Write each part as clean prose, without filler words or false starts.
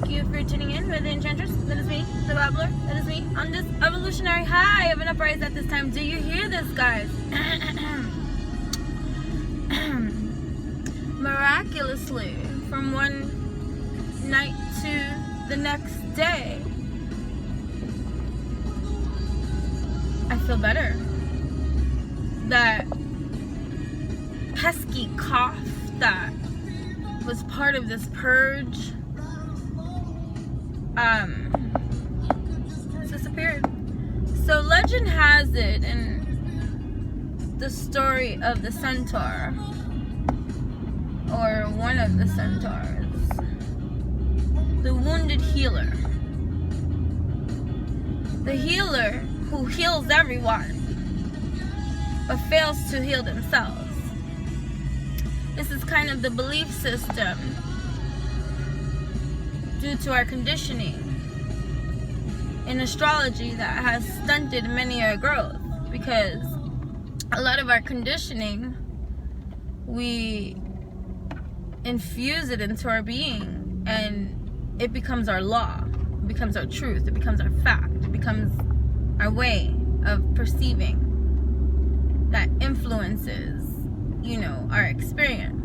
Thank you for tuning in with the Enchantress. That is me, the Babbler. That is me on this evolutionary high of an uprise at this time. Do you hear this, guys? Miraculously, from one night to the next day, I feel better. That pesky cough that was part of this purge it's disappeared. So legend has it in the story of the centaur, or one of the centaurs, the wounded healer, the healer who heals everyone but fails to heal themselves. This is kind of the belief system due to our conditioning in astrology that has stunted many our growth, because a lot of our conditioning, we infuse it into our being and it becomes our law, it becomes our truth, it becomes our fact, it becomes our way of perceiving that influences, our experience.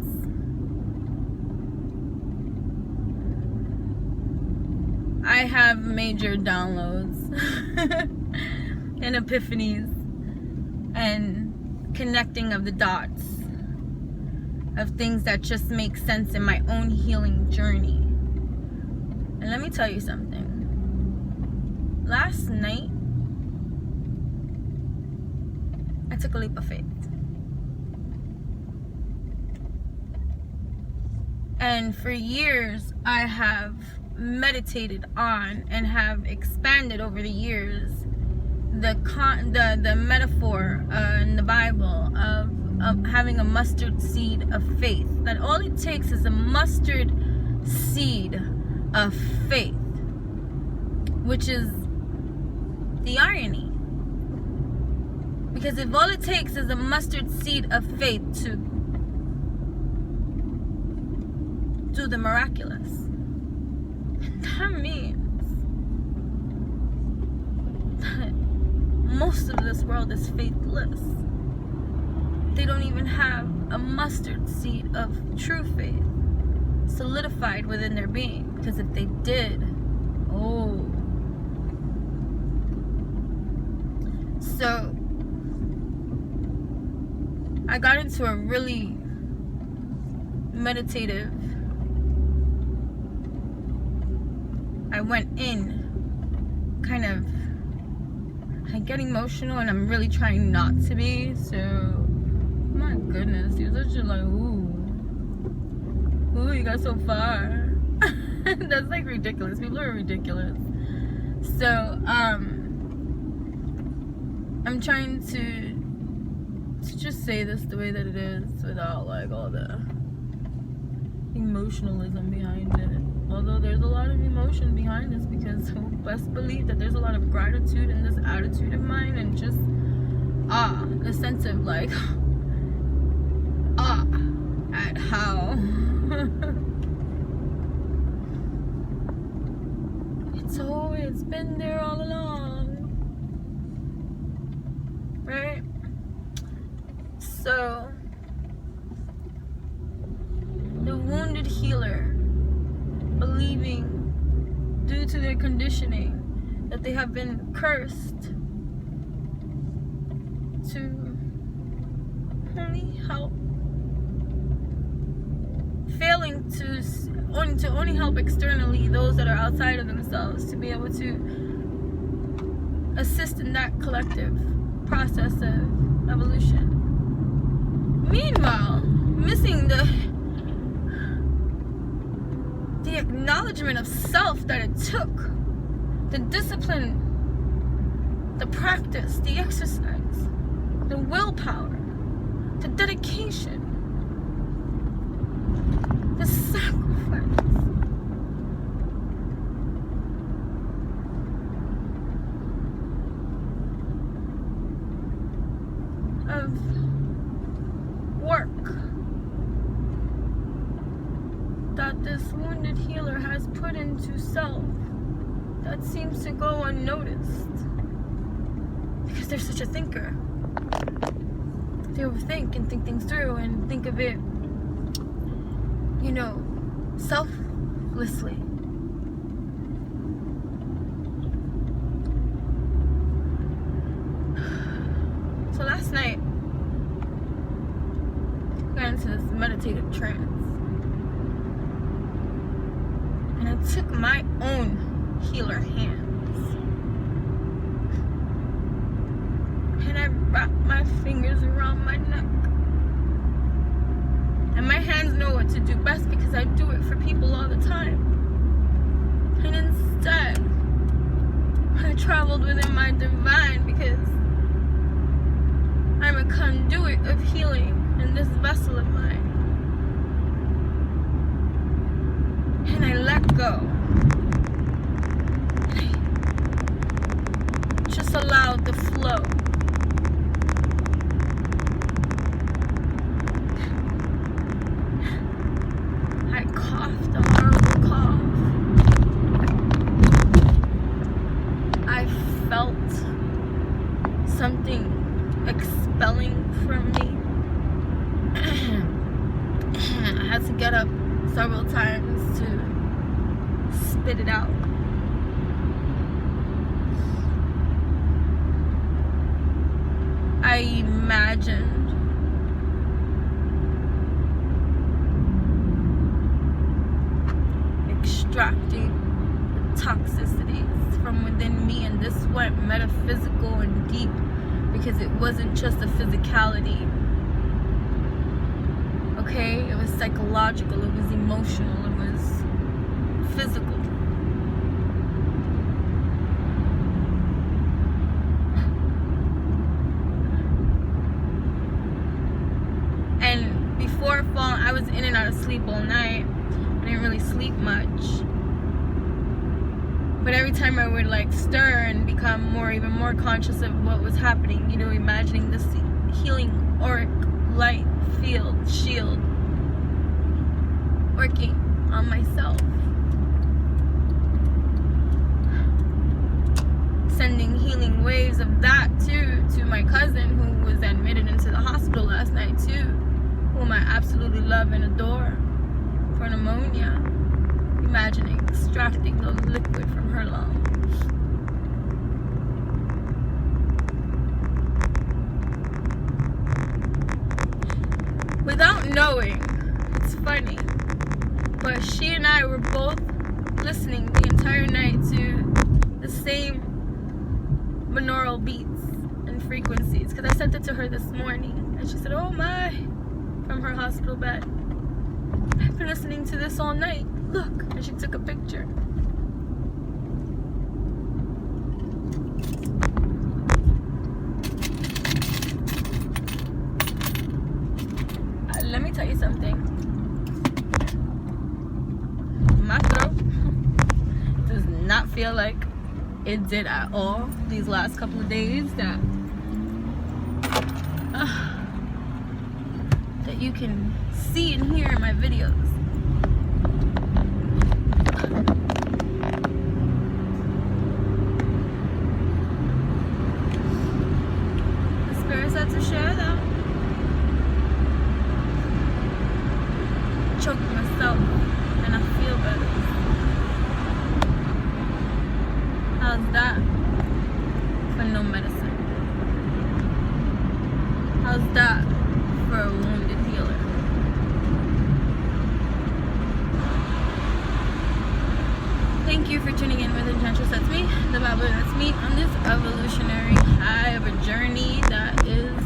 I have major downloads and epiphanies and connecting of the dots of things that just make sense in my own healing journey. And let me tell you something. Last night, I took a leap of faith. And for years, I have meditated on and have expanded over the years the metaphor in the Bible of having a mustard seed of faith. That all it takes is a mustard seed of faith, which is the irony. Because if all it takes is a mustard seed of faith to do the miraculous, that means that most of this world is faithless. They don't even have a mustard seed of true faith solidified within their being. Because if they did, so I got into a really meditative, I went in kind of, I get emotional and I'm really trying not to be, so my goodness, you're such a ooh, you got so far. That's like ridiculous. People are ridiculous. So I'm trying to just say this the way that it is without like all the emotionalism behind it. Although there's a lot of emotion behind this, because best believe that there's a lot of gratitude in this attitude of mine, and just the sense of like at how it's always been there all along, right? So the wounded healer, believing due to their conditioning that they have been cursed to only help, failing to only help externally those that are outside of themselves, to be able to assist in that collective process of evolution. Meanwhile, missing the acknowledgement of self that it took, the discipline, the practice, the exercise, the willpower, the dedication, the sacrifice of work that this wounded healer has put into self that seems to go unnoticed. Because they're such a thinker. They overthink and think things through and think of it, selflessly. So last night, I got into this meditative trance. And I took my own healer hands. And I wrapped my fingers around my neck. And my hands know what to do best because I do it for people all the time. And instead, I traveled within my divine because I'm a conduit of healing in this vessel of mine. And I let go. And I just allowed the flow. I coughed a horrible cough. I felt something expelling from me. I had to get up several times to spit it out. I imagined extracting the toxicities from within me, and this went metaphysical and deep because it wasn't just a physicality. Okay, it was psychological, it was emotional, it was physical. And before falling, I was in and out of sleep all night. I didn't really sleep much. But every time I would stir and become even more conscious of what was happening, imagining this healing auric light field shield working on myself, sending healing waves of that too to my cousin who was admitted into the hospital last night too, whom I absolutely love and adore, for pneumonia. Imagining extracting the liquid from her lungs. Without knowing, it's funny, but she and I were both listening the entire night to the same binaural beats and frequencies, because I sent it to her this morning and she said, "Oh my," from her hospital bed. "I've been listening to this all night. Look," and she took a picture. Let me tell you something. My throat does not feel like it did at all these last couple of days that you can see and hear in my videos. The spirits had to share that. Choke myself and I feel better. How's that for no medicine? How's that for a wounded healer? Thank you for tuning in with Intentions. That's me, the Bible. That's me on this evolutionary high of a journey that is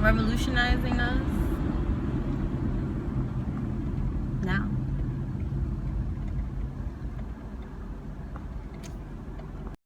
revolutionizing us.